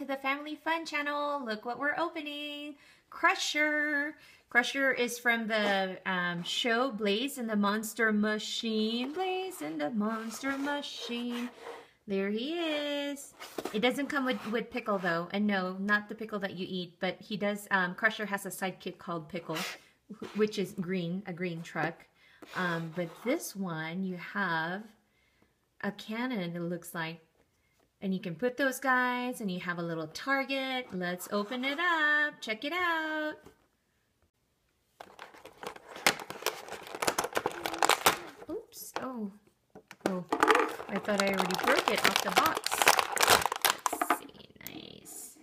to the Family Fun channel. Look what we're opening. Crusher. Crusher is from the show Blaze and the Monster Machine. Blaze and the Monster Machine. There he is. It doesn't come with Pickle though. And no, not the Pickle that you eat. But he does, Crusher has a sidekick called Pickle, which is green, a green truck. But this one, you have a cannon, it looks like. And you can put those guys, and you have a little target. Let's open it up. Check it out. Oops. Oh. Oh. I thought I already broke it off the box. Let's see. Nice.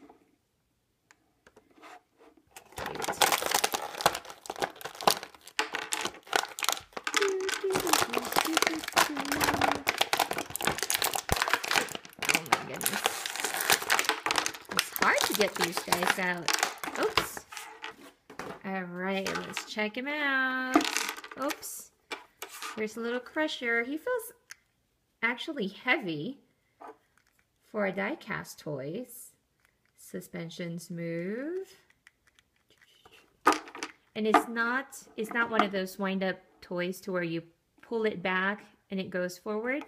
Oh my goodness. It's hard to get these guys out. Oops. Alright, let's check him out. Oops. Here's a little Crusher. He feels actually heavy for a die-cast toys. Suspension smooth. And it's not one of those wind-up toys to where you pull it back and it goes forward.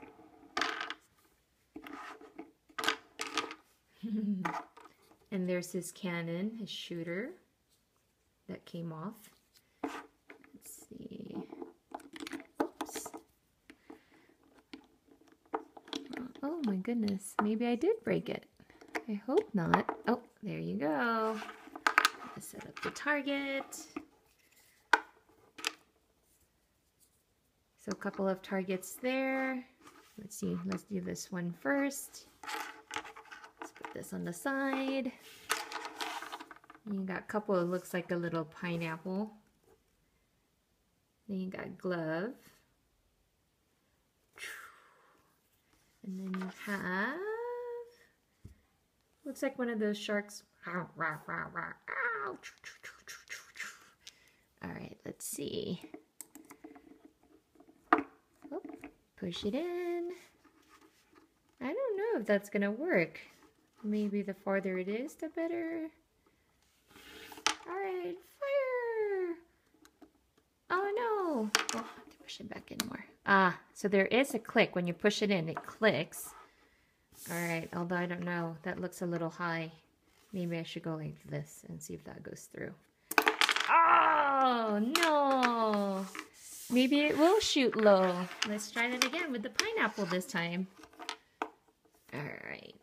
And there's his cannon, his shooter that came off. Let's see. Oops. Oh my goodness, maybe I did break it. I hope not. Oh, there you go. Let's set up the target. So a couple of targets there. Let's see, let's do this one first. Let's put this on the side. You got a couple, it looks like a little pineapple. Then you got glove. And then you have, looks like one of those sharks. All right, let's see. Oh, push it in. I don't know if that's gonna work. Maybe the farther it is, the better. All right, fire. Oh no. Oh, I have to push it back in more. Ah, so there is a click. When you push it in, it clicks. All right, although I don't know. That looks a little high. Maybe I should go like this and see if that goes through. Oh, no. Maybe it will shoot low. Let's try that again with the pineapple this time. All right.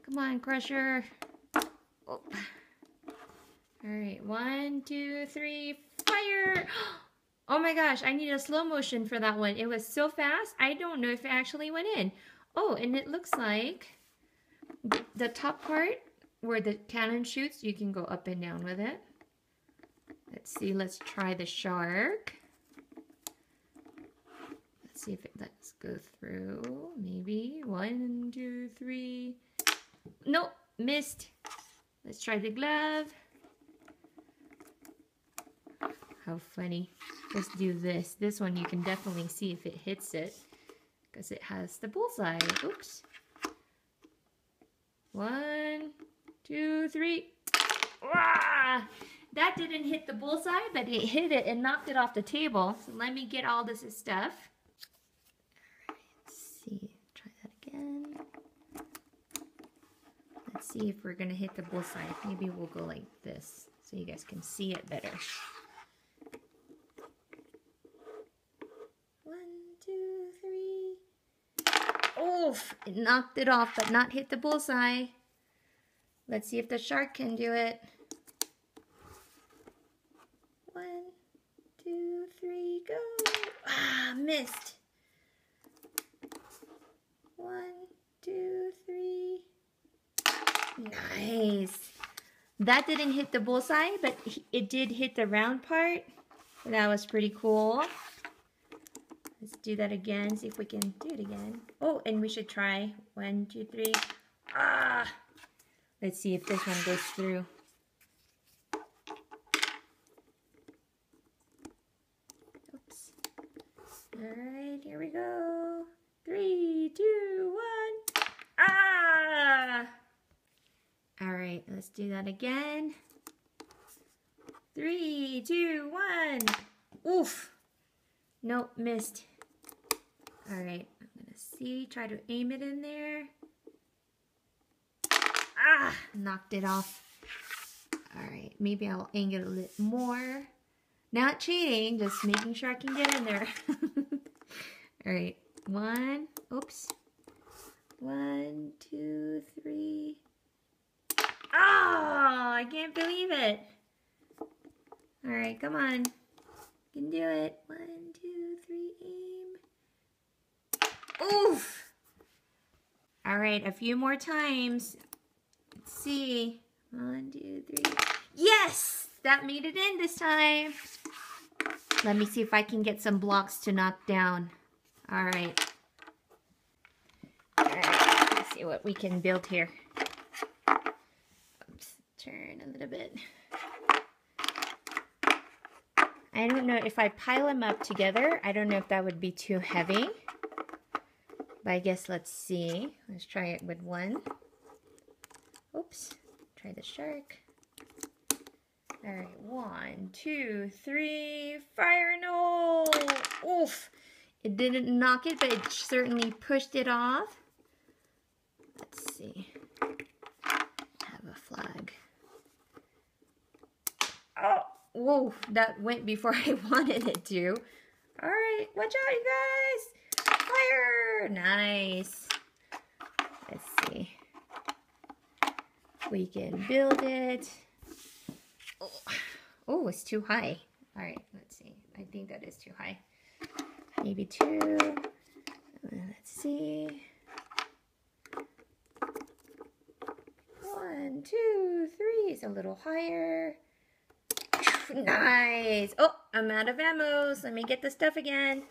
Come on, Crusher. Oh. All right, 1, 2, 3, fire! Oh my gosh, I need a slow motion for that one. It was so fast, I don't know if it actually went in. Oh, and it looks like the top part where the cannon shoots, you can go up and down with it. Let's see, let's try the shark. Let's see if it lets go through. Maybe 1, 2, 3. Nope, missed. Let's try the glove. How funny. Let's do this. This one you can definitely see if it hits it because it has the bullseye. Oops. 1, 2, 3. Ah! That didn't hit the bullseye, but it hit it and knocked it off the table. So let me get all this stuff. All right, let's see. Try that again. Let's see if we're going to hit the bullseye. Maybe we'll go like this so you guys can see it better. 1, 2, 3. Oof! It knocked it off, but not hit the bullseye. Let's see if the shark can do it. 1, 2, 3, go! Ah, missed. 1, 2, 3. Nice. That didn't hit the bullseye, but it did hit the round part. That was pretty cool. Let's do that again, see if we can do it again. Oh, and we should try 1, 2, 3. Ah! Let's see if this one goes through. Oops. Alright, here we go. 3, 2, 1. Ah! right, let's do that again. 3, 2, 1. Oof. Nope, missed. All right, I'm gonna see, try to aim it in there. Ah, knocked it off. All right, maybe I'll aim it a little more. Not cheating, just making sure I can get in there. All right, 1, oops. 1, 2, 3. Oh, I can't believe it. All right, come on. You can do it. 1, 2, 3, aim. Oof. All right, a few more times. Let's see. 1, 2, 3. Yes! That made it in this time. Let me see if I can get some blocks to knock down. All right. All right, let's see what we can build here. Oops, turn a little bit. I don't know if I pile them up together. I don't know if that would be too heavy. But I guess let's see. Let's try it with one. Oops. Try the shark. All right. 1, 2, 3. Fire! No! Oof! It didn't knock it, but it certainly pushed it off. Let's see. Have a flag. Oh! Whoa! That went before I wanted it to. All right. Watch out, you guys! Fire! Nice. Let's see. We can build it. Oh, it's too high. All right, let's see. I think that is too high. Maybe 2. Let's see. 1, 2, 3. It's a little higher. Nice. Oh, I'm out of ammo. So let me get the stuff again.